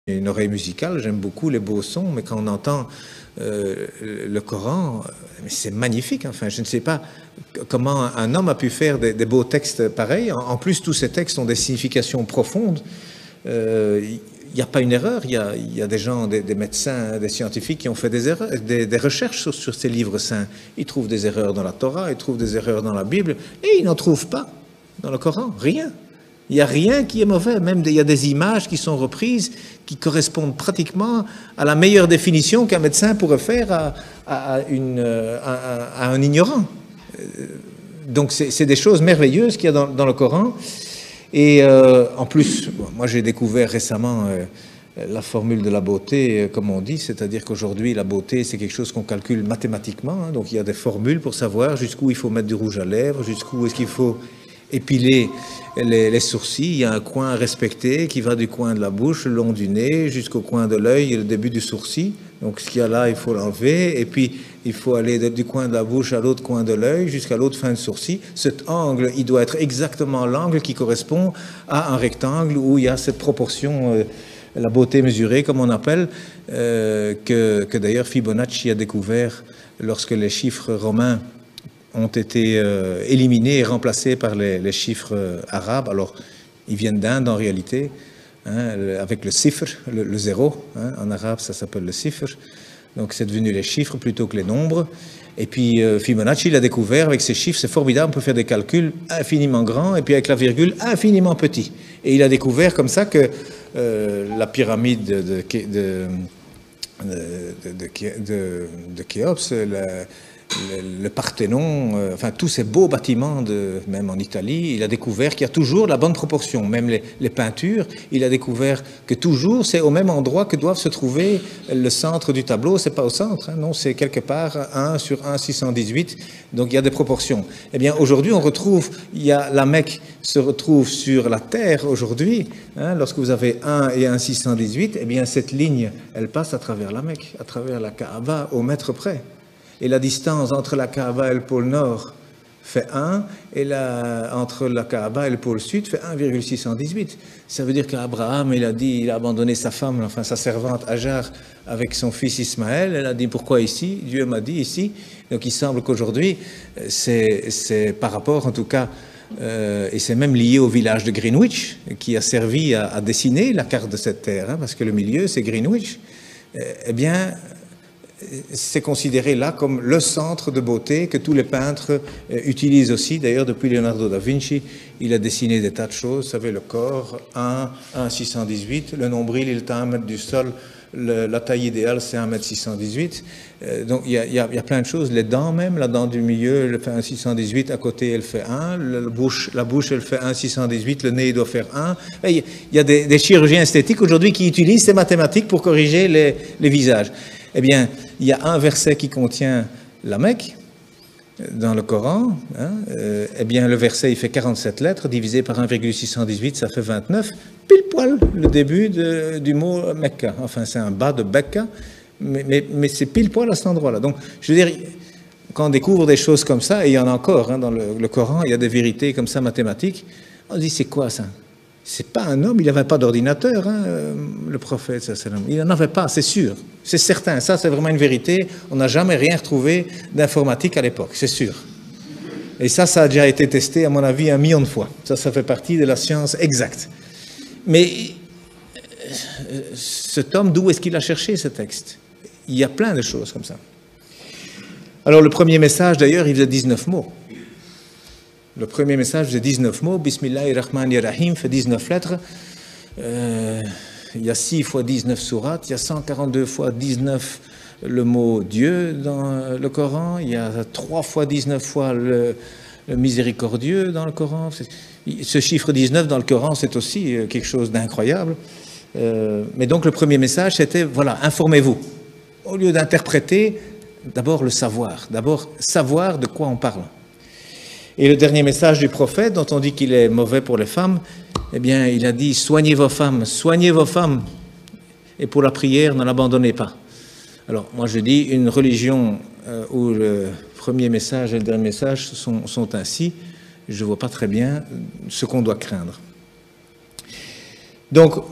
une oreille musicale, j'aime beaucoup les beaux sons, mais quand on entend le Coran, c'est magnifique. Enfin, je ne sais pas comment un homme a pu faire des beaux textes pareils. En plus, tous ces textes ont des significations profondes. Il n'y a pas une erreur. Il y a des gens, des médecins, des scientifiques qui ont fait des erreurs, des recherches sur ces livres saints. Ils trouvent des erreurs dans la Torah, ils trouvent des erreurs dans la Bible, et ils n'en trouvent pas dans le Coran. Rien. Il n'y a rien qui est mauvais, même il y a des images qui sont reprises qui correspondent pratiquement à la meilleure définition qu'un médecin pourrait faire à un ignorant. Donc c'est des choses merveilleuses qu'il y a dans le Coran. Et en plus, moi j'ai découvert récemment la formule de la beauté, comme on dit, c'est-à-dire qu'aujourd'hui la beauté c'est quelque chose qu'on calcule mathématiquement, hein, donc il y a des formules pour savoir jusqu'où il faut mettre du rouge à lèvres, jusqu'où est-ce qu'il faut épiler les sourcils. Il y a un coin à respecter qui va du coin de la bouche, le long du nez, jusqu'au coin de l'œil et le début du sourcil. Donc ce qu'il y a là, il faut l'enlever. Et puis, il faut aller du coin de la bouche à l'autre coin de l'œil, jusqu'à l'autre fin de sourcil. Cet angle, il doit être exactement l'angle qui correspond à un rectangle où il y a cette proportion, la beauté mesurée, comme on appelle, que d'ailleurs Fibonacci a découvert lorsque les chiffres romains ont été éliminés et remplacés par les chiffres arabes. Alors, ils viennent d'Inde en réalité, hein, avec le sifr, le zéro. Hein, en arabe, ça s'appelle le sifr. Donc, c'est devenu les chiffres plutôt que les nombres. Et puis, Fibonacci l'a découvert avec ces chiffres. C'est formidable, on peut faire des calculs infiniment grands et puis avec la virgule infiniment petit. Et il a découvert comme ça que la pyramide de Khéops, le Parthénon, enfin tous ces beaux bâtiments, même en Italie, il a découvert qu'il y a toujours la bonne proportion. Même les peintures, il a découvert que toujours c'est au même endroit que doivent se trouver le centre du tableau. C'est pas au centre, hein, non, c'est quelque part 1 sur 1,618. Donc il y a des proportions. Eh bien aujourd'hui on retrouve, la Mecque se retrouve sur la terre aujourd'hui. Hein, lorsque vous avez 1 et 1,618, eh bien cette ligne, elle passe à travers la Mecque, à travers la Kaaba au mètre près. Et la distance entre la Kaaba et le pôle Nord fait 1, et entre la Kaaba et le pôle Sud fait 1,618. Ça veut dire qu'Abraham, il a abandonné sa femme, enfin sa servante Hajar, avec son fils Ismaël. Elle a dit, pourquoi ici? Dieu m'a dit ici. Donc il semble qu'aujourd'hui, c'est par rapport en tout cas, et c'est même lié au village de Greenwich, qui a servi à dessiner la carte de cette terre, hein, parce que le milieu, c'est Greenwich. Eh bien, c'est considéré là comme le centre de beauté que tous les peintres utilisent aussi. D'ailleurs, depuis Leonardo da Vinci, il a dessiné des tas de choses. Vous savez, le corps, 1,618, le nombril, il est à 1 mètre du sol, la taille idéale, c'est 1,618 m. Donc, il y a plein de choses. Les dents même, la dent du milieu, elle fait 1,618, à côté, elle fait 1. La bouche, elle fait 1,618, le nez, il doit faire 1. Il y a des chirurgiens esthétiques aujourd'hui qui utilisent ces mathématiques pour corriger les visages. Eh bien, il y a un verset qui contient la Mecque dans le Coran. Hein, eh bien, le verset, il fait 47 lettres, divisé par 1,618, ça fait 29. Pile poil le début du mot Mecca. Enfin, c'est un bas de Becca, mais c'est pile poil à cet endroit-là. Donc, je veux dire, quand on découvre des choses comme ça, et il y en a encore hein, dans le Coran, il y a des vérités comme ça mathématiques, on se dit, c'est quoi ça? C'est pas un homme, il n'avait pas d'ordinateur, hein, le prophète, il n'en avait pas, c'est sûr, c'est certain, ça c'est vraiment une vérité, on n'a jamais rien retrouvé d'informatique à l'époque, c'est sûr. Et ça a déjà été testé, à mon avis, 1 million de fois. Ça fait partie de la science exacte. Mais cet homme, d'où est-ce qu'il a cherché ce texte? Il y a plein de choses comme ça. Alors le premier message, d'ailleurs, il faisait 19 mots. Le premier message faisait 19 mots, Bismillahirrahmanirrahim, fait 19 lettres. Il y a 6 fois 19 sourates, il y a 142 fois 19 le mot Dieu dans le Coran, il y a 3 fois 19 fois le miséricordieux dans le Coran. Ce chiffre 19 dans le Coran, c'est aussi quelque chose d'incroyable. Mais donc le premier message, c'était, voilà, informez-vous. Au lieu d'interpréter, d'abord le savoir, d'abord savoir de quoi on parle. Et le dernier message du prophète, dont on dit qu'il est mauvais pour les femmes, eh bien, il a dit « Soignez vos femmes, et pour la prière, ne l'abandonnez pas. » Alors, moi je dis, une religion où le premier message et le dernier message sont ainsi, je ne vois pas très bien ce qu'on doit craindre. Donc,